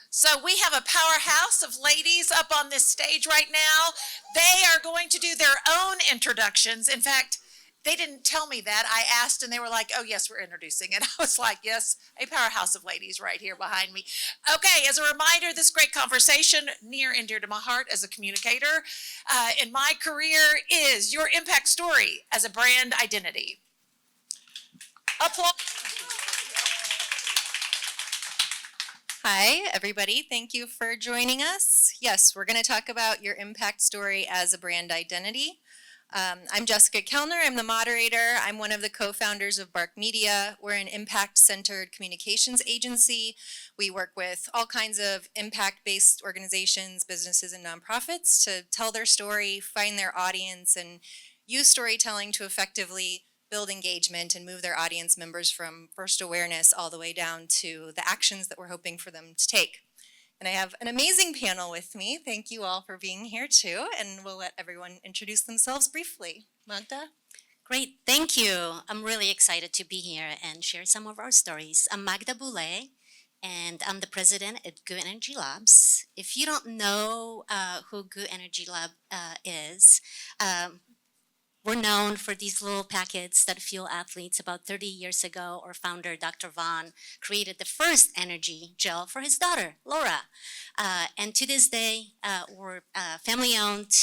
So we have a powerhouse of ladies up on this stage right now. They are going to do their own introductions. In fact, they didn't tell me that. I asked and they were like, oh, yes, we're introducing. And I was like, yes, a powerhouse of ladies right here behind me. Okay, as a reminder, this great conversation, near and dear to my heart as a communicator in my career, is your impact story as a brand identity. Applause. Hi, everybody. Thank you for joining us. Yes, we're going to talk about your impact story as a brand identity. I'm Jessica Kellner. I'm the moderator. I'm one of the co-founders of Bark Media. We're an impact-centered communications agency. We work with all kinds of impact-based organizations, businesses, and nonprofits to tell their story, find their audience, and use storytelling to effectively build engagement and move their audience members from first awareness all the way down to the actions that we're hoping for them to take. And I have an amazing panel with me. Thank you all for being here too, and we'll let everyone introduce themselves briefly. Magda? Great, thank you. I'm really excited to be here and share some of our stories. I'm Magda Boulay, and I'm the president at Goo Energy Labs. If you don't know who Goo Energy Lab is, we're known for these little packets that fuel athletes. About 30 years ago, our founder, Dr. Vaughn, created the first energy gel for his daughter, Laura. And to this day, we're family owned.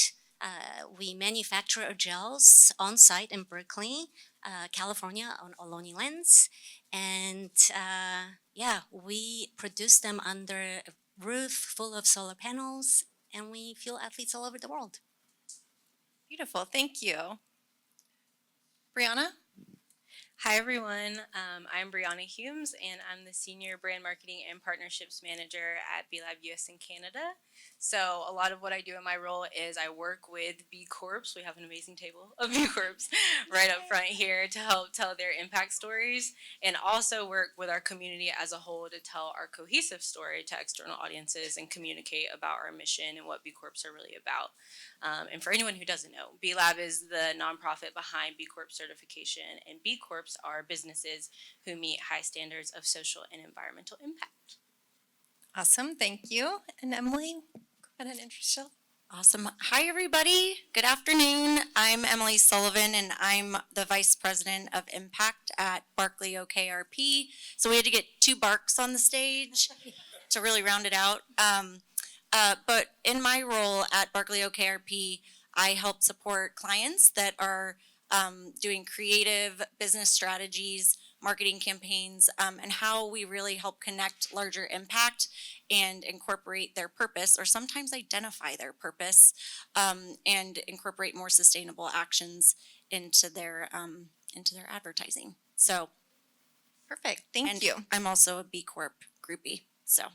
We manufacture our gels on site in Berkeley, California, on Ohlone Lens. And yeah, we produce them under a roof full of solar panels, and we fuel athletes all over the world. Beautiful, thank you. Brianna? Hi everyone, I'm Brianna Humes and I'm the Senior Brand Marketing and Partnerships Manager at B-Lab US and Canada. So a lot of what I do in my role is I work with B Corps. We have an amazing table of B Corps right up front here to help tell their impact stories, and also work with our community as a whole to tell our cohesive story to external audiences and communicate about our mission and what B Corps are really about. And for anyone who doesn't know, B-Lab is the nonprofit behind B Corp certification, and B Corps are businesses who meet high standards of social and environmental impact. Awesome, thank you. And Emily, go ahead and introduce yourself. Awesome. Hi, everybody. Good afternoon. I'm Emily Sullivan, and I'm the Vice President of Impact at Barkley OKRP. So we had to get two Barks on the stage to really round it out. But in my role at Barkley OKRP, I help support clients that are doing creative business strategies, marketing campaigns, and how we really help connect larger impact and incorporate their purpose, or sometimes identify their purpose, and incorporate more sustainable actions into their advertising. So, perfect. Thank you. I'm also a B Corp groupie, so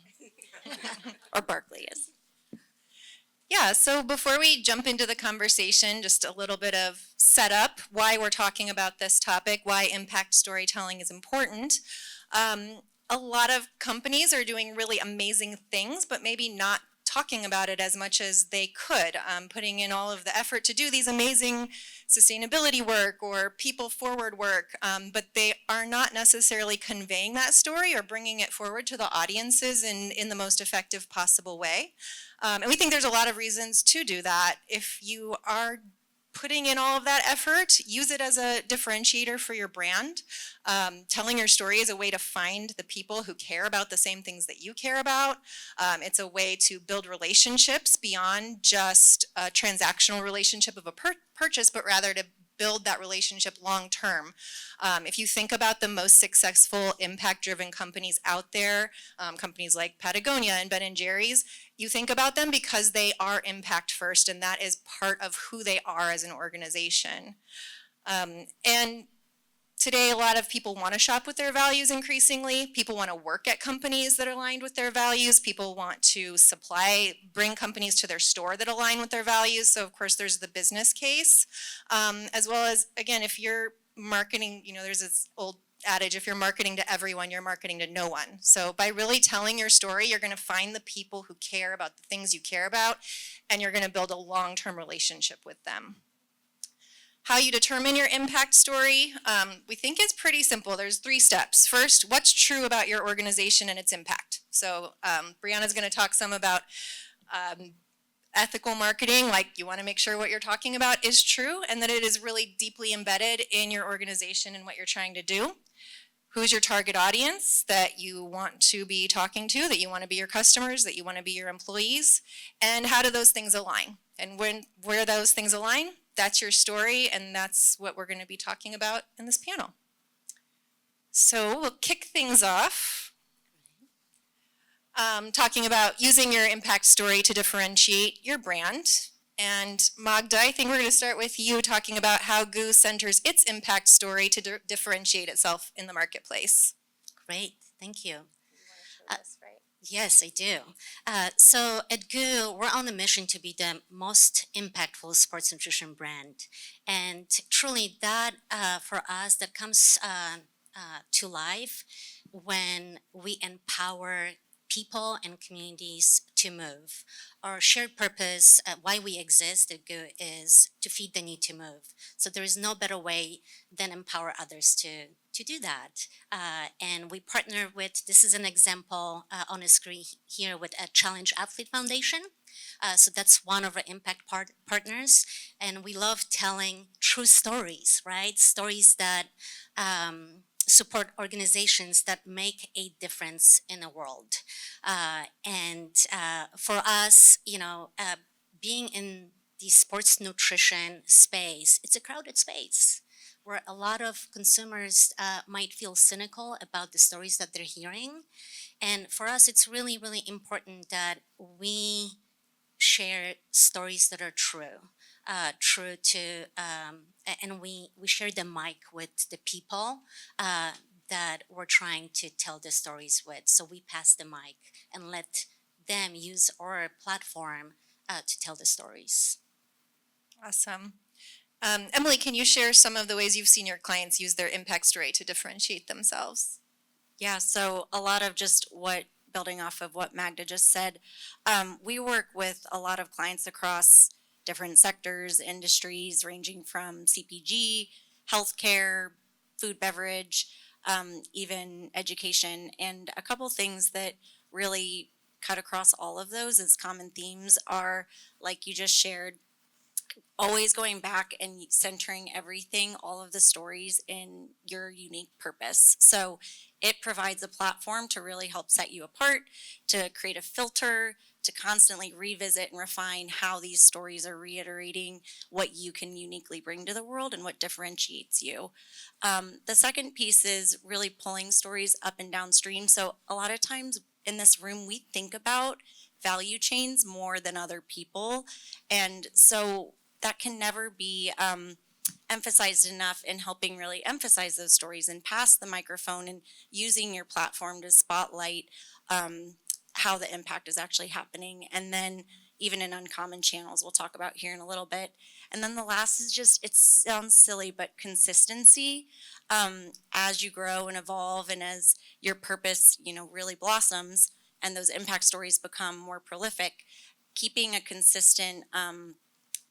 or Barkley is. Yeah, so before we jump into the conversation, just a little bit of setup, why we're talking about this topic, why impact storytelling is important. A lot of companies are doing really amazing things, but maybe not talking about it as much as they could, putting in all of the effort to do these amazing sustainability work or people forward work, but they are not necessarily conveying that story or bringing it forward to the audiences in the most effective possible way. And we think there's a lot of reasons to do that. If you are putting in all of that effort, use it as a differentiator for your brand. Telling your story is a way to find the people who care about the same things that you care about. It's a way to build relationships beyond just a transactional relationship of a purchase, but rather to build that relationship long term. If you think about the most successful impact-driven companies out there, companies like Patagonia and Ben & Jerry's, you think about them because they are impact first, and that is part of who they are as an organization. And today, a lot of people want to shop with their values increasingly. People want to work at companies that are aligned with their values. People want to bring companies to their store that align with their values. So of course, there's the business case, as well as, again, if you're marketing, there's this old adage, if you're marketing to everyone, you're marketing to no one. So by really telling your story, you're going to find the people who care about the things you care about, and you're going to build a long-term relationship with them. How you determine your impact story, we think is pretty simple. There's 3 steps. First, what's true about your organization and its impact? So Brianna's going to talk some about ethical marketing, like you want to make sure what you're talking about is true and that it is really deeply embedded in your organization and what you're trying to do. Who's your target audience that you want to be talking to, that you want to be your customers, that you want to be your employees, and how do those things align? And where those things align, that's your story, and that's what we're going to be talking about in this panel. So we'll kick things off talking about using your impact story to differentiate your brand. And Magda, I think we're going to start with you talking about how GU centers its impact story to differentiate itself in the marketplace. Great, thank you. Yes, I do. So at GU, we're on a mission to be the most impactful sports nutrition brand. And truly that, for us, that comes to life when we empower people and communities to move. Our shared purpose, why we exist at GU, is to feed the need to move. So there is no better way than empower others to do that. And we partner with, this is an example on a screen here with a Challenge Athlete Foundation. So that's one of our impact partners. And we love telling true stories, right? Stories that support organizations that make a difference in the world. And for us, being in the sports nutrition space, it's a crowded space where a lot of consumers might feel cynical about the stories that they're hearing. And for us, it's really, really important that we share stories that are true. And we share the mic with the people that we're trying to tell the stories with. So we pass the mic and let them use our platform to tell the stories. Awesome. Emily, can you share some of the ways you've seen your clients use their impact story to differentiate themselves? Yeah, so a lot of just building off of what Magda just said, we work with a lot of clients across different sectors, industries, ranging from CPG, healthcare, food, beverage, even education. And a couple things that really cut across all of those as common themes are, like you just shared, always going back and centering everything, all of the stories in your unique purpose. So it provides a platform to really help set you apart, to create a filter, to constantly revisit and refine how these stories are reiterating what you can uniquely bring to the world and what differentiates you. The second piece is really pulling stories up and downstream. So a lot of times in this room, we think about value chains more than other people. And so that can never be emphasized enough in helping really emphasize those stories and pass the microphone and using your platform to spotlight how the impact is actually happening. And then even in uncommon channels, we'll talk about here in a little bit. And then the last is just, it sounds silly, but consistency. As you grow and evolve and as your purpose, really blossoms and those impact stories become more prolific, keeping a consistent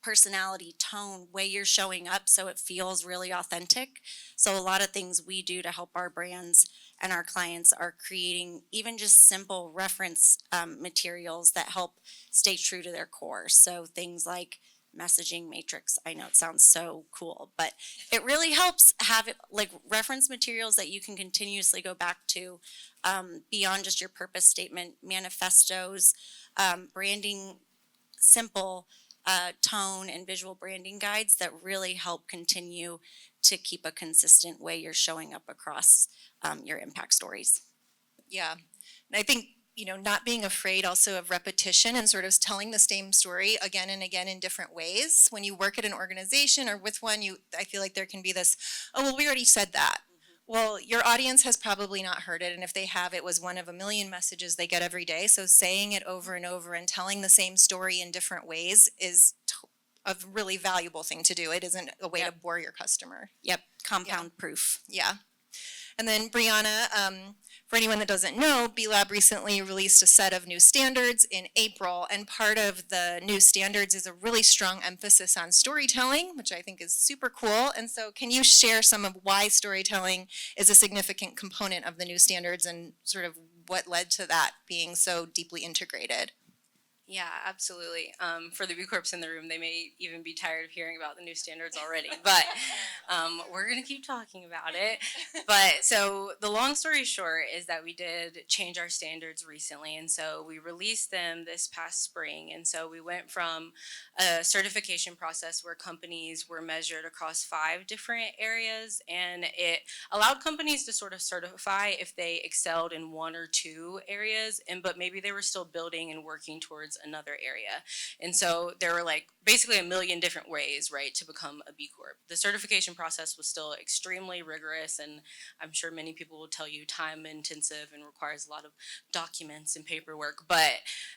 personality, tone, way you're showing up so it feels really authentic. So a lot of things we do to help our brands and our clients are creating even just simple reference materials that help stay true to their core. So things like messaging matrix. I know it sounds so cool, but it really helps have it like reference materials that you can continuously go back to beyond just your purpose statement, manifestos, branding, simple tone and visual branding guides that really help continue to keep a consistent way you're showing up across your impact stories. Yeah, and I think, not being afraid also of repetition and sort of telling the same story again and again in different ways. When you work at an organization or with one, I feel like there can be this, oh, well, we already said that. Well, your audience has probably not heard it, and if they have, it was one of a million messages they get every day. So saying it over and over and telling the same story in different ways is a really valuable thing to do. It isn't a way to bore your customer. Yep, compound proof. Yeah. And then Brianna, for anyone that doesn't know, B-Lab recently released a set of new standards in April, and part of the new standards is a really strong emphasis on storytelling, which I think is super cool. And so can you share some of why storytelling is a significant component of the new standards and sort of what led to that being so deeply integrated? Yeah, absolutely. For the B Corps in the room, they may even be tired of hearing about the new standards already, but we're going to keep talking about it. But so the long story short is that we did change our standards recently, and so we released them this past spring. And so we went from a certification process where companies were measured across 5 different areas, and it allowed companies to sort of certify if they excelled in 1 or 2 areas, but maybe they were still building and working towards another area. And so there were like basically a million different ways, right, to become a B Corp. The certification process was still extremely rigorous, and I'm sure many people will tell you time intensive and requires a lot of documents and paperwork. But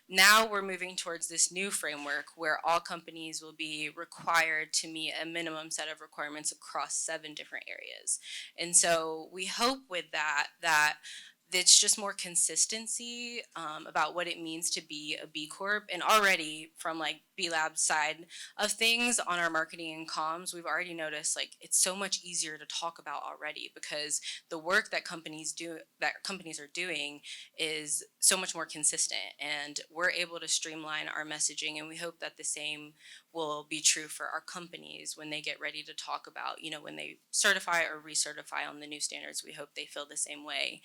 now we're moving towards this new framework where all companies will be required to meet a minimum set of requirements across 7 different areas. And so we hope with that it's just more consistency about what it means to be a B Corp. And already from like B Lab's side of things on our marketing and comms, we've already noticed like it's so much easier to talk about already because the work that companies are doing is so much more consistent, and we're able to streamline our messaging. And we hope that the same will be true for our companies when they get ready to talk about, you know, when they certify or recertify on the new standards. We hope they feel the same way.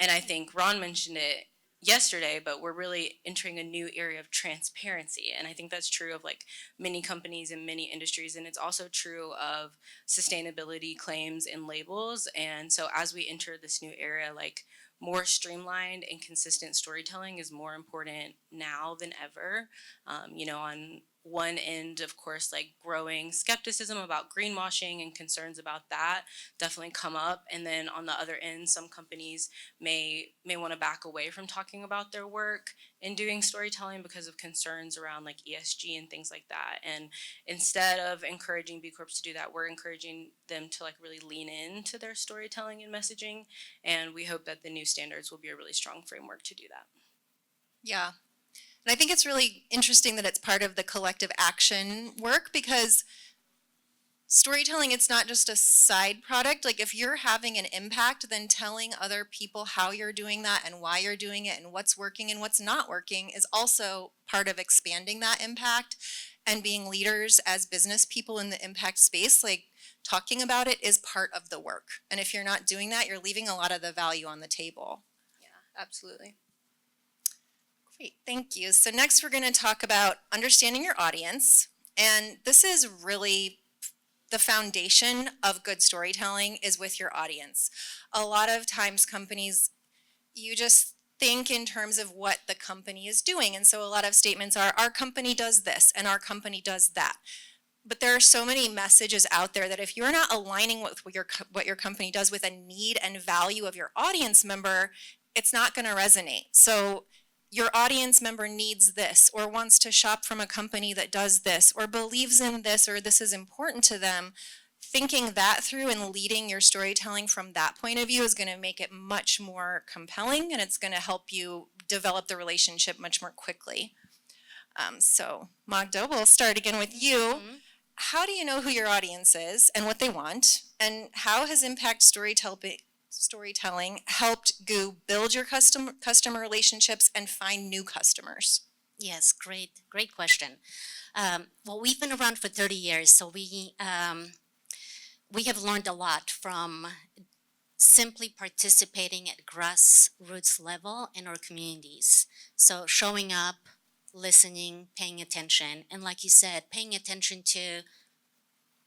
And I think Ron mentioned it yesterday, but we're really entering a new area of transparency. And I think that's true of like many companies and many industries. And it's also true of sustainability claims and labels. And so as we enter this new area, like more streamlined and consistent storytelling is more important now than ever. You know, on one end, of course, like growing skepticism about greenwashing and concerns about that definitely come up. And then on the other end, some companies may want to back away from talking about their work and doing storytelling because of concerns around like ESG and things like that. And instead of encouraging B Corps to do that, we're encouraging them to like really lean into their storytelling and messaging. And we hope that the new standards will be a really strong framework to do that. Yeah. And I think it's really interesting that it's part of the collective action work, because storytelling, it's not just a side product. Like if you're having an impact, then telling other people how you're doing that and why you're doing it and what's working and what's not working is also part of expanding that impact. And being leaders as business people in the impact space, like talking about it is part of the work. And if you're not doing that, you're leaving a lot of the value on the table. Yeah, absolutely. Great, thank you. So next we're going to talk about understanding your audience. And this is really the foundation of good storytelling is with your audience. A lot of times companies, you just think in terms of what the company is doing. And so a lot of statements are, our company does this and our company does that. But there are so many messages out there that if you're not aligning with what your company does with a need and value of your audience member, it's not going to resonate. So your audience member needs this or wants to shop from a company that does this or believes in this or this is important to them. Thinking that through and leading your storytelling from that point of view is going to make it much more compelling, and it's going to help you develop the relationship much more quickly. So Magda, we'll start again with you. Mm-hmm. How do you know who your audience is and what they want? And how has impact storytelling helped GOO build your customer relationships and find new customers? Yes, great question. Well, we've been around for 30 years, so we have learned a lot from simply participating at grassroots level in our communities. So showing up, listening, paying attention, and like you said, paying attention to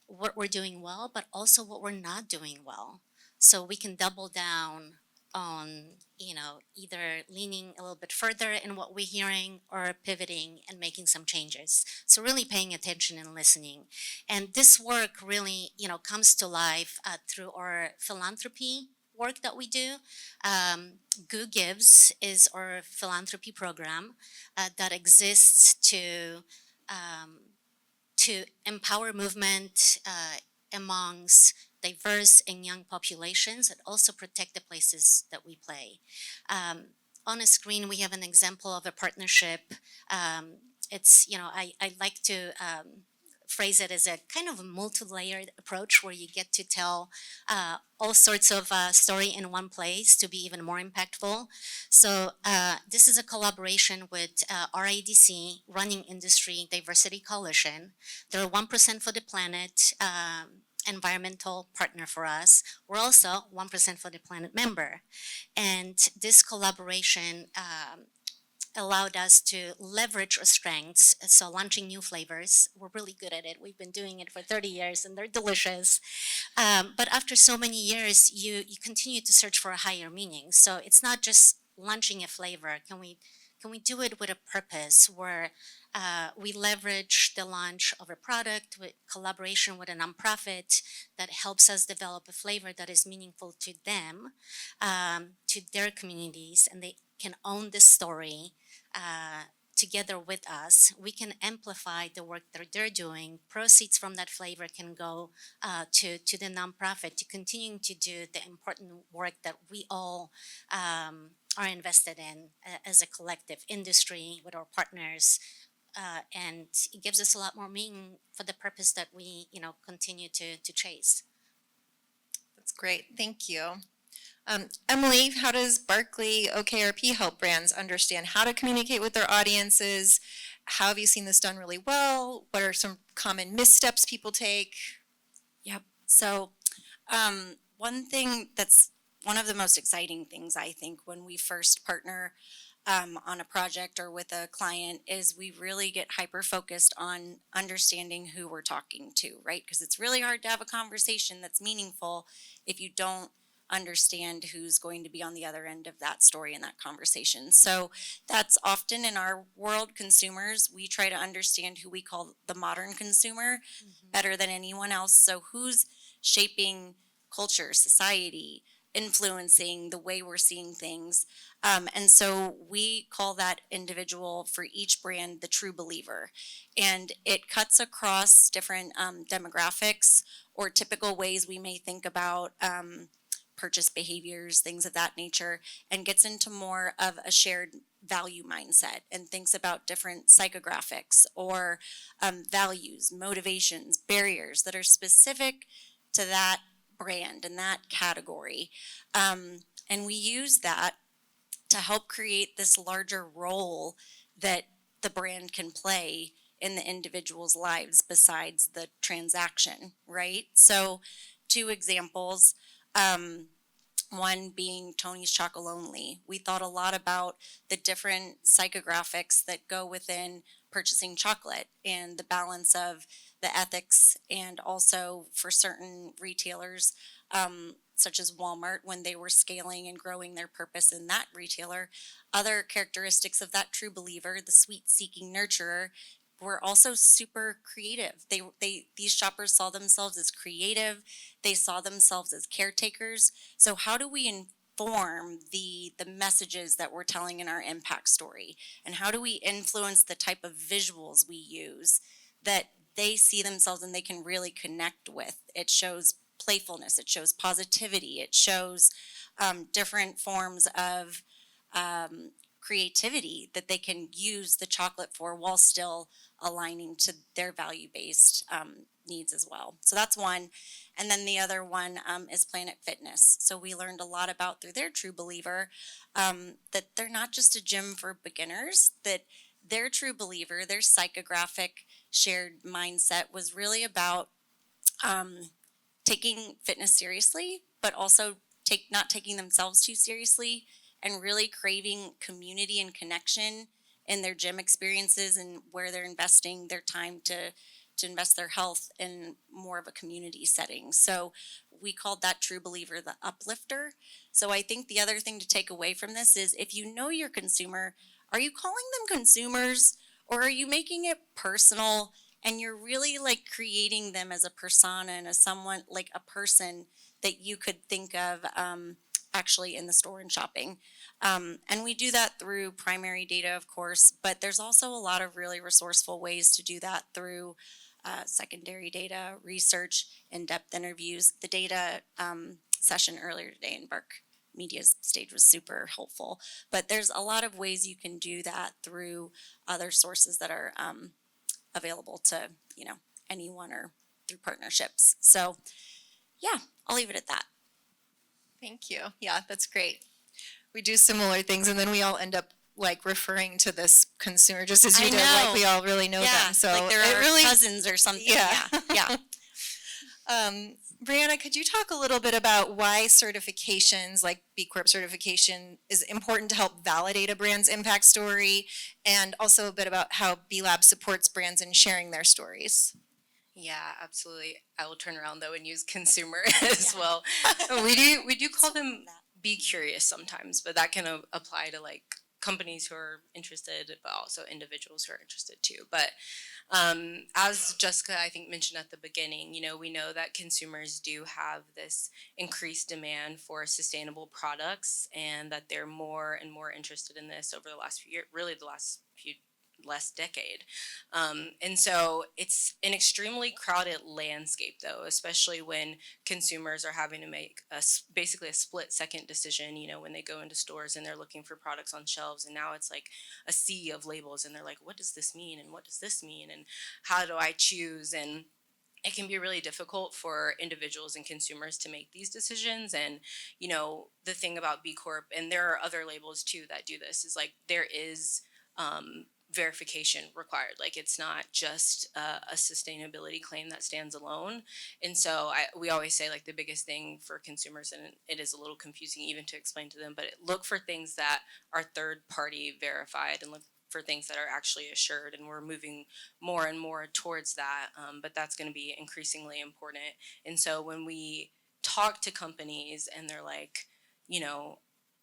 what we're doing well, but also what we're not doing well. So we can double down on, you know, either leaning a little bit further in what we're hearing or pivoting and making some changes. So really paying attention and listening. And this work really, you know, comes to life through our philanthropy work that we do. GOO Gives is our philanthropy program that exists to empower movement amongst diverse and young populations and also protect the places that we play. On a screen, we have an example of a partnership. I like to phrase it as a kind of a multi-layered approach where you get to tell all sorts of story in one place to be even more impactful. So this is a collaboration with RADC, Running Industry Diversity Coalition. They're 1% for the Planet environmental partner for us. We're also 1% for the Planet member. And this collaboration allowed us to leverage our strengths. So launching new flavors, we're really good at it. We've been doing it for 30 years and they're delicious. But after so many years, you continue to search for a higher meaning. So it's not just launching a flavor. Can we do it with a purpose where we leverage the launch of a product with collaboration with a nonprofit that helps us develop a flavor that is meaningful to them, to their communities, and they can own this story together with us. We can amplify the work that they're doing. Proceeds from that flavor can go to the nonprofit to continuing to do the important work that we all are invested in as a collective industry with our partners. And it gives us a lot more meaning for the purpose that we, continue to chase. That's great. Thank you. Emily, how does Barkley OKRP help brands understand how to communicate with their audiences? How have you seen this done really well? What are some common missteps people take? Yep. So, one thing that's one of the most exciting things I think when we first partner on a project or with a client is we really get hyper focused on understanding who we're talking to, right? Because it's really hard to have a conversation that's meaningful if you don't understand who's going to be on the other end of that story and that conversation. So that's often in our world, consumers, we try to understand who we call the modern consumer better than anyone else. So who's shaping culture, society, influencing the way we're seeing things. And so we call that individual for each brand the true believer. And it cuts across different demographics or typical ways we may think about purchase behaviors, things of that nature, and gets into more of a shared value mindset and thinks about different psychographics or values, motivations, barriers that are specific to that brand and that category. And we use that to help create this larger role that the brand can play in the individual's lives besides the transaction, right? So 2 examples. One being Tony's Chocolonely. We thought a lot about the different psychographics that go within purchasing chocolate and the balance of the ethics, and also for certain retailers, such as Walmart, when they were scaling and growing their purpose in that retailer, other characteristics of that true believer, the sweet-seeking nurturer, were also super creative. These shoppers saw themselves as creative. They saw themselves as caretakers. So how do we inform the messages that we're telling in our impact story? And how do we influence the type of visuals we use that they see themselves and they can really connect with? It shows playfulness. It shows positivity. It shows different forms of creativity that they can use the chocolate for while still aligning to their value-based needs as well. So that's one. And then the other one is Planet Fitness. So we learned a lot about through their true believer that they're not just a gym for beginners, that their true believer, their psychographic shared mindset was really about taking fitness seriously, but also not taking themselves too seriously, and really craving community and connection in their gym experiences and where they're investing their time to invest their health in more of a community setting. So we called that true believer the uplifter. So I think the other thing to take away from this is, if you know your consumer, are you calling them consumers, or are you making it personal and you're really like creating them as a persona and as someone, like a person that you could think of actually in the store and shopping. And we do that through primary data, of course, but there's also a lot of really resourceful ways to do that through secondary data, research, in-depth interviews. The data session earlier today in Bark Media's stage was super helpful. But there's a lot of ways you can do that through other sources that are available to, anyone or through partnerships. So, yeah, I'll leave it at that. Thank you. Yeah, that's great. We do similar things and then we all end up like referring to this consumer just as you I did, like know. we all really know them. So like they're it our really, cousins or something. Yeah. Yeah. Brianna, could you talk a little bit about why certifications like B Corp certification is important to help validate a brand's impact story, and also a bit about how B Lab supports brands in sharing their stories? Yeah, absolutely. I will turn around though and use consumer as well. We do call them be curious sometimes, but that can apply to like companies who are interested, but also individuals who are interested too. But as Jessica, I think, mentioned at the beginning, we know that consumers do have this increased demand for sustainable products and that they're more and more interested in this over the last few years, really the last decade. And so it's an extremely crowded landscape though, especially when consumers are having to make basically a split second decision, when they go into stores and they're looking for products on shelves, and now it's like a sea of labels and they're like, what does this mean? And what does this mean? And how do I choose? And it can be really difficult for individuals and consumers to make these decisions. And, the thing about B Corp, and there are other labels too that do this, is like there is verification required. Like it's not just a sustainability claim that stands alone. And so we always say like the biggest thing for consumers, and it is a little confusing even to explain to them, but look for things that are third party verified and look for things that are actually assured. And we're moving more and more towards that. But that's going to be increasingly important. And so when we talk to companies and they're like,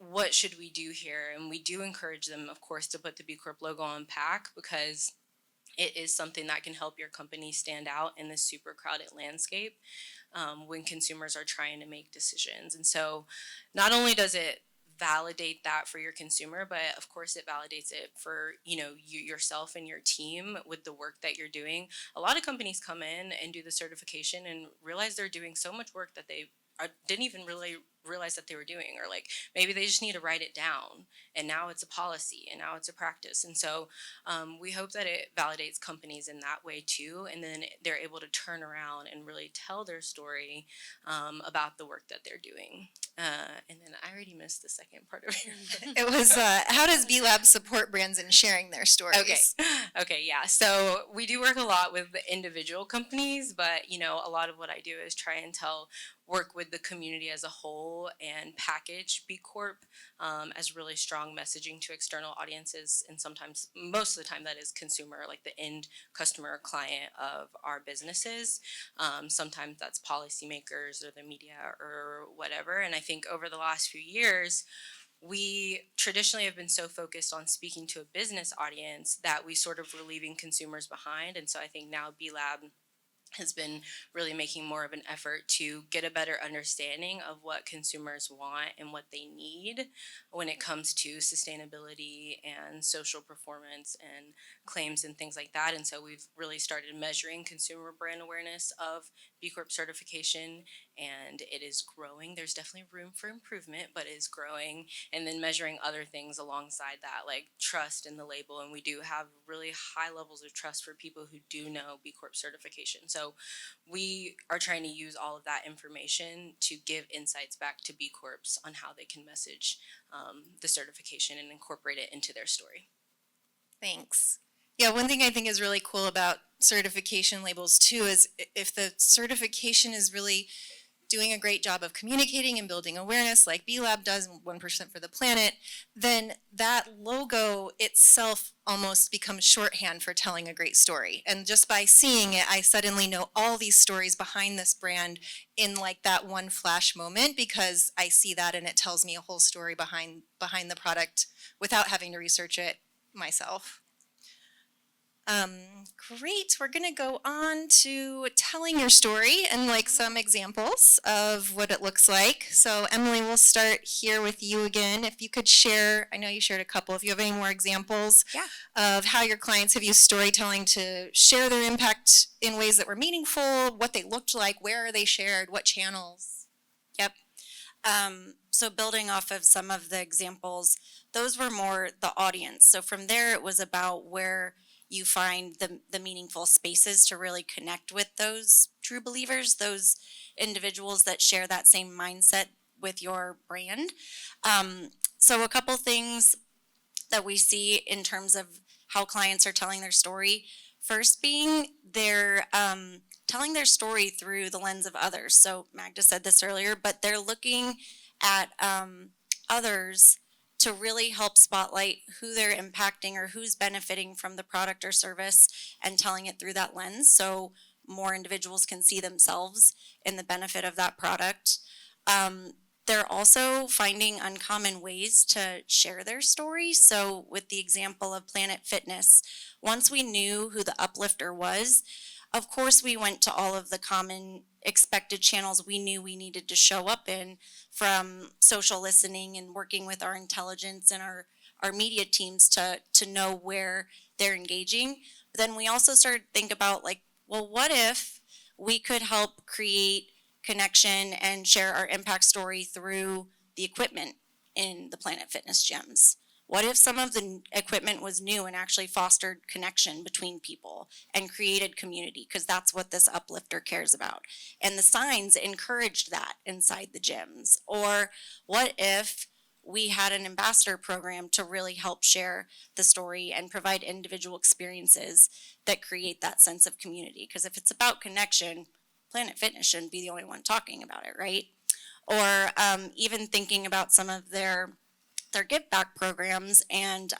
what should we do here? And we do encourage them, of course, to put the B Corp logo on pack because it is something that can help your company stand out in this super crowded landscape when consumers are trying to make decisions. And so not only does it validate that for your consumer, but of course it validates it for you yourself and your team with the work that you're doing. A lot of companies come in and do the certification and realize they're doing so much work that they didn't even really realize that they were doing, or like maybe they just need to write it down and now it's a policy and now it's a practice. And so we hope that it validates companies in that way too, and then they're able to turn around and really tell their story about the work that they're doing. And then I already missed the second part of your It was how does B Lab support brands in sharing their stories? Okay, yeah. So we do work a lot with the individual companies, but a lot of what I do is try and work with the community as a whole and package B Corp as really strong messaging to external audiences, and sometimes, most of the time, that is consumer, like the end customer or client of our businesses. Sometimes that's policymakers or the media or whatever. And I think over the last few years, we traditionally have been so focused on speaking to a business audience that we sort of were leaving consumers behind. And so I think now B Lab has been really making more of an effort to get a better understanding of what consumers want and what they need when it comes to sustainability and social performance and claims and things like that. And so we've really started measuring consumer brand awareness of B Corp certification, and it is growing. There's definitely room for improvement, but it is growing. And then measuring other things alongside that, like trust in the label. And we do have really high levels of trust for people who do know B Corp certification. So we are trying to use all of that information to give insights back to B Corps on how they can message the certification and incorporate it into their story. Thanks. Yeah, one thing I think is really cool about certification labels too is if the certification is really doing a great job of communicating and building awareness like B Lab does, 1% for the planet, then that logo itself almost becomes shorthand for telling a great story. And just by seeing it, I suddenly know all these stories behind this brand in like that one flash moment, because I see that and it tells me a whole story behind the product without having to research it myself. Great. We're going to go on to telling your story and like some examples of what it looks like. So Emily, we'll start here with you again. If you could share, I know you shared a couple, if you have any more examples of how your clients have used storytelling to share their impact in ways that were meaningful, what they looked like, where are they shared, what channels? Yep. So building off of some of the examples, those were more the audience. So from there, it was about where you find the meaningful spaces to really connect with those true believers, those individuals that share that same mindset with your brand. So a couple things that we see in terms of how clients are telling their story. First being they're telling their story through the lens of others. So Magda said this earlier, but they're looking at others to really help spotlight who they're impacting or who's benefiting from the product or service and telling it through that lens so more individuals can see themselves in the benefit of that product. They're also finding uncommon ways to share their story. So with the example of Planet Fitness, once we knew who the uplifter was, of course we went to all of the common expected channels we knew we needed to show up in, from social listening and working with our intelligence and our media teams to know where they're engaging. But then we also started to think about like, well, what if we could help create connection and share our impact story through the equipment in the Planet Fitness gyms? What if some of the equipment was new and actually fostered connection between people and created community? Because that's what this uplifter cares about. And the signs encouraged that inside the gyms. Or what if we had an ambassador program to really help share the story and provide individual experiences that create that sense of community? Because if it's about connection, Planet Fitness shouldn't be the only one talking about it, right? Or even thinking about some of their give back programs and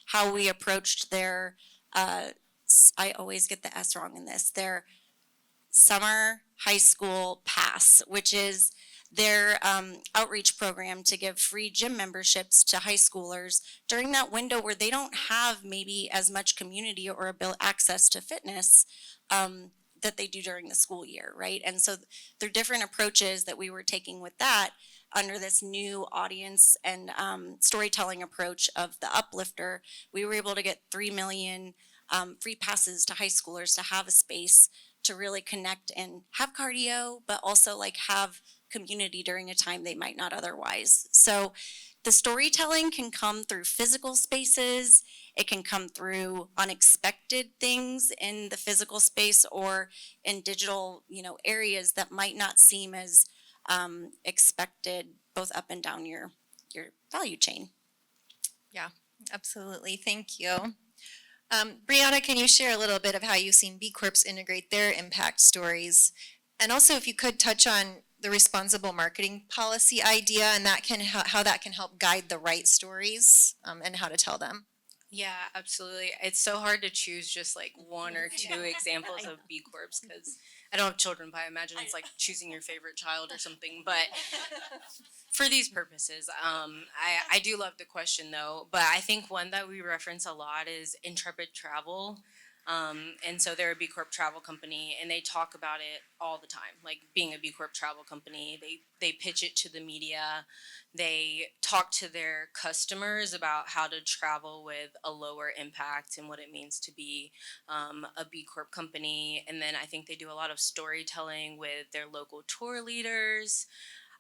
how we approached their, I always get the S wrong in this, their summer high school pass, which is their outreach program to give free gym memberships to high schoolers during that window where they don't have maybe as much community or access to fitness that they do during the school year, right? And so there are different approaches that we were taking with that under this new audience and storytelling approach of the uplifter. We were able to get 3 million free passes to high schoolers to have a space to really connect and have cardio, but also like have community during a time they might not otherwise. So the storytelling can come through physical spaces. It can come through unexpected things in the physical space or in digital, areas that might not seem as expected, both up and down your value chain. Yeah, absolutely. Thank you. Brianna, can you share a little bit of how you've seen B Corps integrate their impact stories? And also if you could touch on the responsible marketing policy idea and that can how that can help guide the right stories and how to tell them. Yeah, absolutely. It's so hard to choose just like one or two examples of B Corps because I don't have children, but I imagine it's like choosing your favorite child or something. But for these purposes, I do love the question though. But I think one that we reference a lot is Intrepid Travel. And so they're a B Corp travel company and they talk about it all the time, like being a B Corp travel company. They pitch it to the media. They talk to their customers about how to travel with a lower impact and what it means to be a B Corp company. And then I think they do a lot of storytelling with their local tour leaders.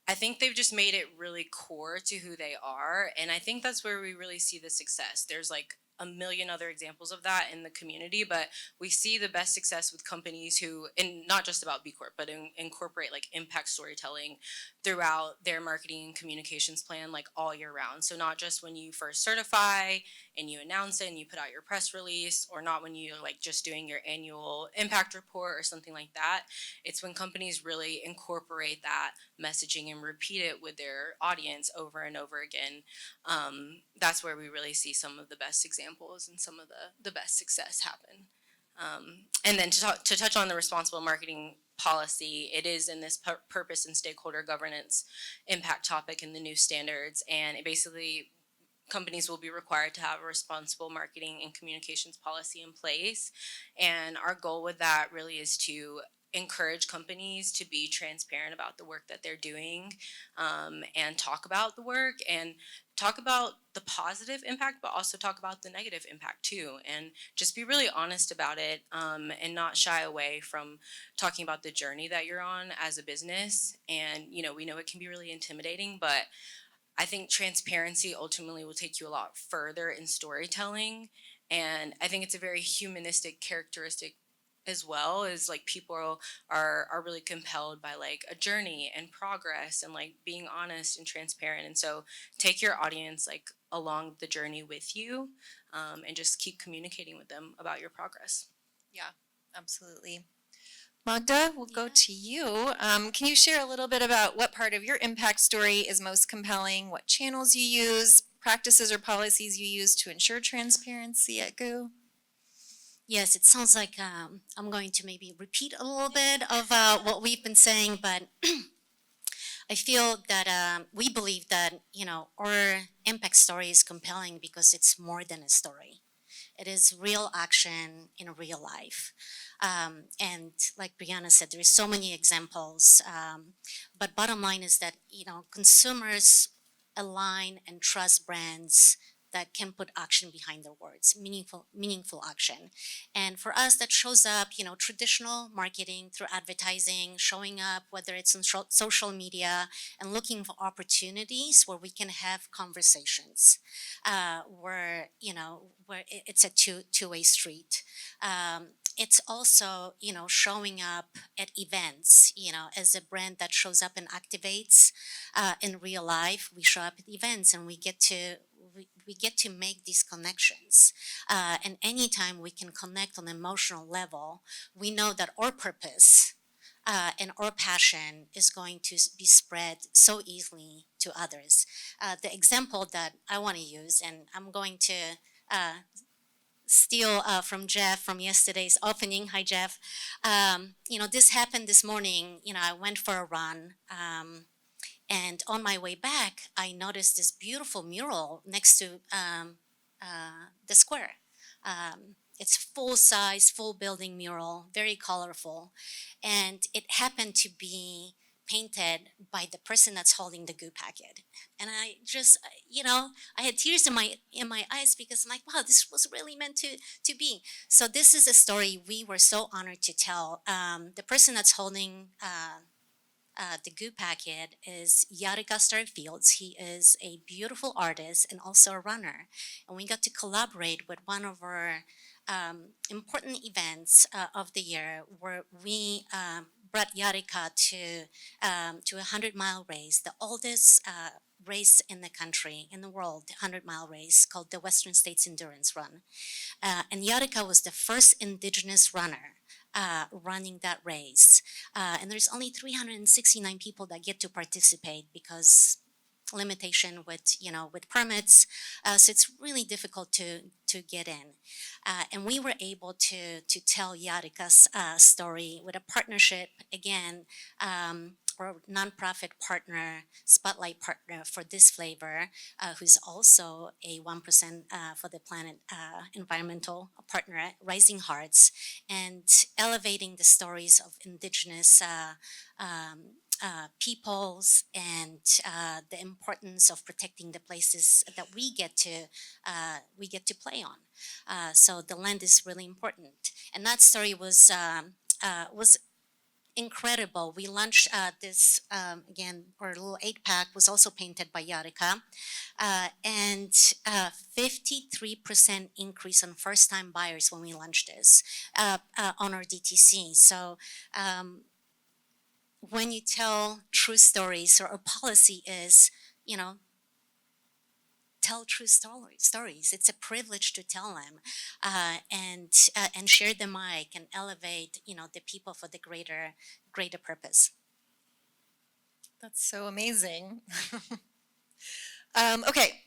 I think they've just made it really core to who they are. And I think that's where we really see the success. There's like a million other examples of that in the community, but we see the best success with companies who, and not just about B Corp, but incorporate like impact storytelling throughout their marketing and communications plan like all year round. So not just when you first certify and you announce it and you put out your press release, or not when you're like just doing your annual impact report or something like that. It's when companies really incorporate that messaging and repeat it with their audience over and over again. That's where we really see some of the best examples and some of the best success happen. And then to touch on the responsible marketing policy, it is in this purpose and stakeholder governance impact topic in the new standards, and it basically companies will be required to have a responsible marketing and communications policy in place. And our goal with that really is to encourage companies to be transparent about the work that they're doing, and talk about the work and talk about the positive impact, but also talk about the negative impact too. And just be really honest about it, and not shy away from talking about the journey that you're on as a business. And, we know it can be really intimidating, but I think transparency ultimately will take you a lot further in storytelling. And I think it's a very humanistic characteristic as well, is like people are really compelled by like a journey and progress and like being honest and transparent. And so take your audience like along the journey with you, and just keep communicating with them about your progress. Absolutely. Magda, we'll go to you. Can you share a little bit about what part of your impact story is most compelling, what channels you use, practices or policies you use to ensure transparency at GOO? Yes, it sounds like I'm going to maybe repeat a little bit of what we've been saying, but I feel that we believe that, our impact story is compelling because it's more than a story. It is real action in real life. And like Brianna said, there's so many examples. But bottom line is that, consumers align and trust brands that can put action behind their words, meaningful action. And for us, that shows up, traditional marketing through advertising, showing up, whether it's on social media, and looking for opportunities where we can have conversations, where it's a two-way street. It's also, showing up at events, as a brand that shows up and activates in real life. We show up at events and we get to make these connections. And anytime we can connect on an emotional level, we know that our purpose and our passion is going to be spread so easily to others. The example that I want to use, and I'm going to steal from Jeff from yesterday's opening. Hi, Jeff. This happened this morning. I went for a run. And on my way back, I noticed this beautiful mural next to the square. It's full size, full building mural, very colorful. And it happened to be painted by the person that's holding the GOO packet. And I just, I had tears in my eyes because I'm like, wow, this was really meant to be. So this is a story we were so honored to tell. The person that's holding the GOO packet is Yarika Starfields. He is a beautiful artist and also a runner. And we got to collaborate with one of our important events of the year, where we brought Yarika to a 100-mile race, the oldest race in the country, in the world, 100-mile race called the Western States Endurance Run. And Yarika was the first indigenous runner running that race. And there's only 369 people that get to participate because limitation with permits. So it's really difficult to get in. And we were able to tell Yarika's story with a partnership, again, or nonprofit partner, spotlight partner for this flavor, who's also a 1% for the Planet environmental partner at Rising Hearts, and elevating the stories of indigenous peoples and the importance of protecting the places that we get to play on. So the land is really important, and that story was incredible. We launched this again, our little 8-pack was also painted by Yarika, and 53% increase on first-time buyers when we launched this on our DTC. So. When you tell true stories, or a policy is, tell true stories. It's a privilege to tell them, and share the mic and elevate, the people for the greater purpose. That's so amazing. Okay,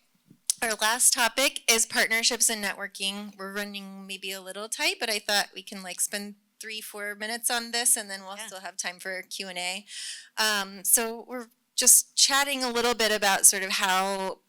our last topic is partnerships and networking. We're running maybe a little tight, but I thought we can spend 3-4 minutes on this, and then we'll still have time for Q&A. So we're just chatting a little bit about sort of how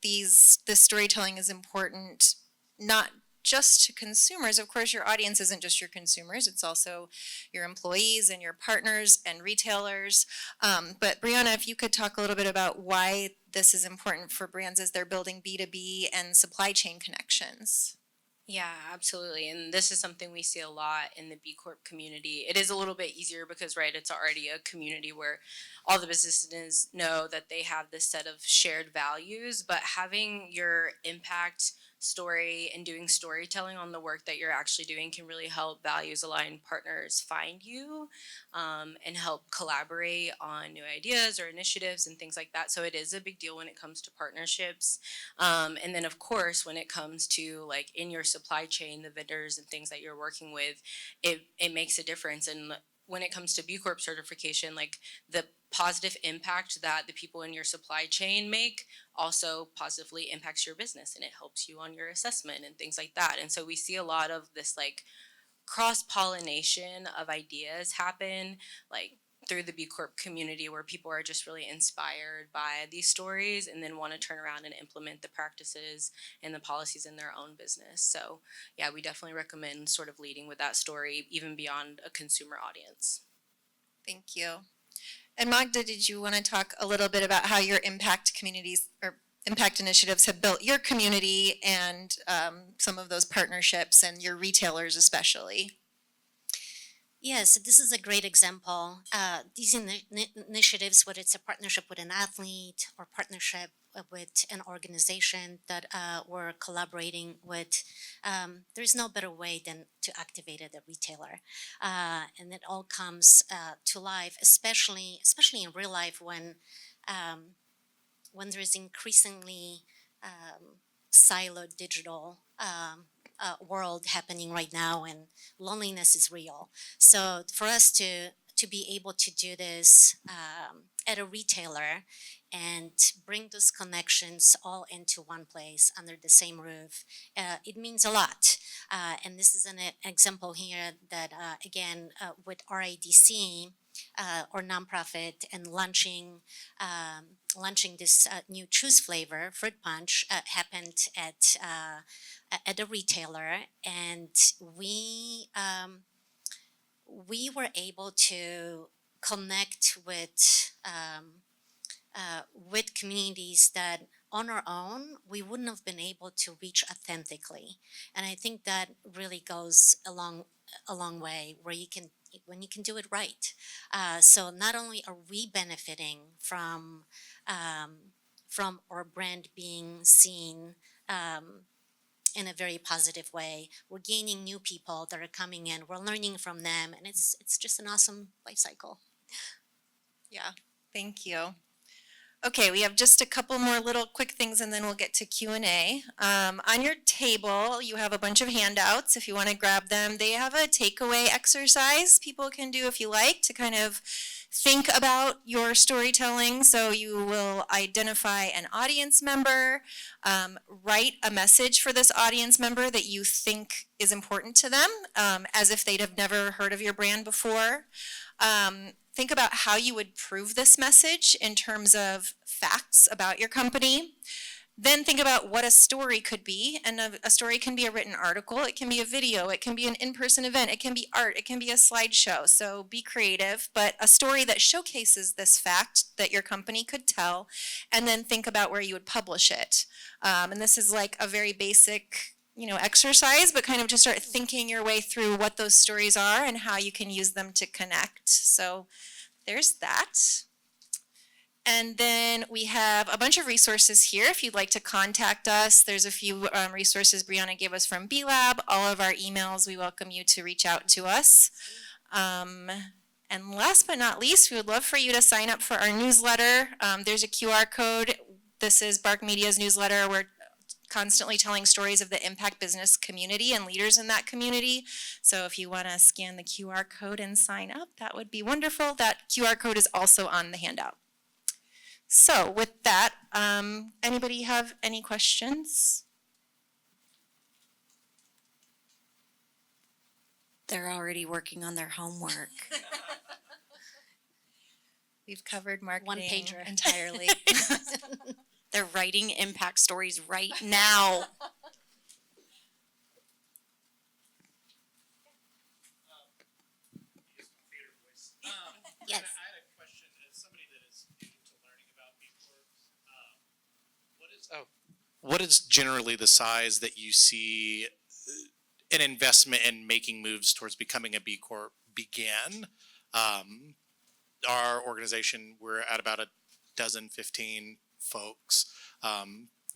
this storytelling is important, not just to consumers. Of course, your audience isn't just your consumers, it's also your employees and your partners and retailers. But Brianna, if you could talk a little bit about why this is important for brands as they're building B2B and supply chain connections. Yeah, absolutely. And this is something we see a lot in the B Corp community. It is a little bit easier because, right, it's already a community where all the businesses know that they have this set of shared values, but having your impact story and doing storytelling on the work that you're actually doing can really help values aligned partners find you, and help collaborate on new ideas or initiatives and things like that. So it is a big deal when it comes to partnerships. And then of course, when it comes to like in your supply chain, the vendors and things that you're working with, it makes a difference. And when it comes to B Corp certification, like the positive impact that the people in your supply chain make also positively impacts your business, and it helps you on your assessment and things like that. And so we see a lot of this like cross-pollination of ideas happen like through the B Corp community, where people are just really inspired by these stories and then want to turn around and implement the practices and the policies in their own business. So yeah, we definitely recommend sort of leading with that story even beyond a consumer audience. Thank you. And Magda, did you want to talk a little bit about how your impact communities or impact initiatives have built your community and some of those partnerships and your retailers especially? Yes, this is a great example. These initiatives, whether it's a partnership with an athlete or partnership with an organization that we're collaborating with, there's no better way than to activate it at a retailer. And it all comes to life, especially in real life when there is increasingly siloed digital world happening right now, and loneliness is real. So for us to be able to do this at a retailer and bring those connections all into one place under the same roof, it means a lot. And this is an example here that, again, with RIDC, or nonprofit, and launching this new Choose flavor, Fruit Punch, happened at a retailer, and we were able to connect with communities that on our own we wouldn't have been able to reach authentically. And I think that really goes a long way when you can do it right. So not only are we benefiting from our brand being seen in a very positive way, we're gaining new people that are coming in, we're learning from them, and it's just an awesome life cycle. Yeah, thank you. Okay, we have just a couple more little quick things and then we'll get to Q&A. On your table, you have a bunch of handouts if you want to grab them. They have a takeaway exercise people can do if you like to kind of think about your storytelling. So you will identify an audience member, write a message for this audience member that you think is important to them, as if they'd have never heard of your brand before. Think about how you would prove this message in terms of facts about your company. Then think about what a story could be, and a story can be a written article, it can be a video, it can be an in-person event, it can be art, it can be a slideshow. So be creative, but a story that showcases this fact that your company could tell, and then think about where you would publish it. And this is like a very basic exercise, but kind of just start thinking your way through what those stories are and how you can use them to connect. So there's that. And then we have a bunch of resources here if you'd like to contact us. There's a few resources Brianna gave us from B-Lab. All of our emails, we welcome you to reach out to us. And last but not least, we would love for you to sign up for our newsletter. There's a QR code. This is BARC Media's newsletter. We're constantly telling stories of the impact business community and leaders in that community. So if you want to scan the QR code and sign up, that would be wonderful. That QR code is also on the handout. So with that, anybody have any questions? They're already working on their homework. We've covered marketing One-pager. entirely. They're writing impact stories right now. Yes. I had a question as somebody that is new to learning about B Corps. What is generally the size that you see an investment in making moves towards becoming a B Corp began? Our organization, we're at about 15 folks. Do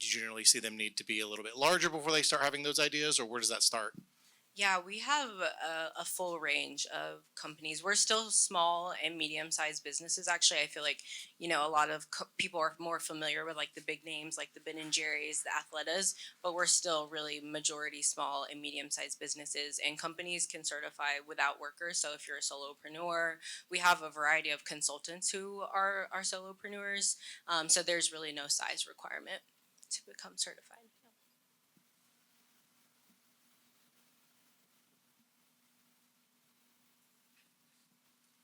you generally see them need to be a little bit larger before they start having those ideas, or where does that start? Yeah, we have a full range of companies. We're still small and medium-sized businesses. Actually, I feel like, a lot of people are more familiar with like the big names like the Ben and Jerry's, the Athletas, but we're still really majority small and medium-sized businesses, and companies can certify without workers. So if you're a solopreneur, we have a variety of consultants who are solopreneurs. So there's really no size requirement to become certified.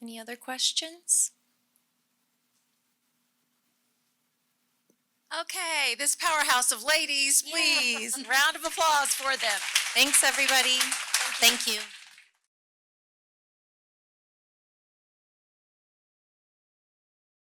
Any other questions? Okay, this powerhouse of ladies, please, round of applause for them. Thanks, everybody. Thank you.